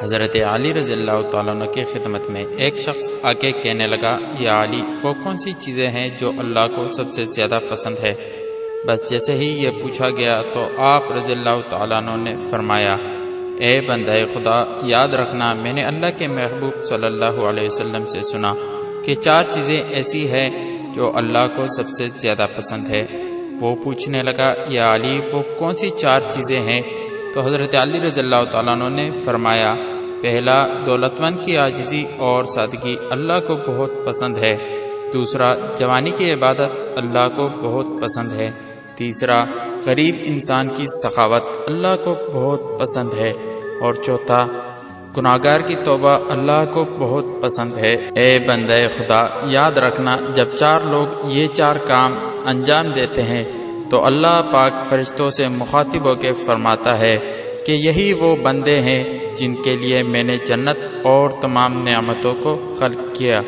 حضرت علی رضی اللہ تعالیٰ عنہ کی خدمت میں ایک شخص آ کے کہنے لگا، یا علی، وہ کون سی چیزیں ہیں جو اللہ کو سب سے زیادہ پسند ہے؟ بس جیسے ہی یہ پوچھا گیا تو آپ رضی اللہ تعالیٰ عنہ نے فرمایا، اے بندہ خدا، یاد رکھنا میں نے اللہ کے محبوب صلی اللہ علیہ وسلم سے سنا کہ 4 چیزیں ایسی ہیں جو اللہ کو سب سے زیادہ پسند ہے۔ وہ پوچھنے لگا، یا علی، وہ کون سی 4 چیزیں ہیں؟ تو حضرت علی رضی اللہ تعالیٰ عنہ نے فرمایا، پہلا، دولت مند کی عاجزی اور سادگی اللہ کو بہت پسند ہے۔ دوسرا، جوانی کی عبادت اللہ کو بہت پسند ہے۔ تیسرا، غریب انسان کی سخاوت اللہ کو بہت پسند ہے۔ اور چوتھا، گناہگار کی توبہ اللہ کو بہت پسند ہے۔ اے بندہ خدا، یاد رکھنا جب 4 لوگ یہ 4 کام انجام دیتے ہیں تو اللہ پاک فرشتوں سے مخاطب ہو کے فرماتا ہے کہ یہی وہ بندے ہیں جن کے لیے میں نے جنت اور تمام نعمتوں کو خلق کیا۔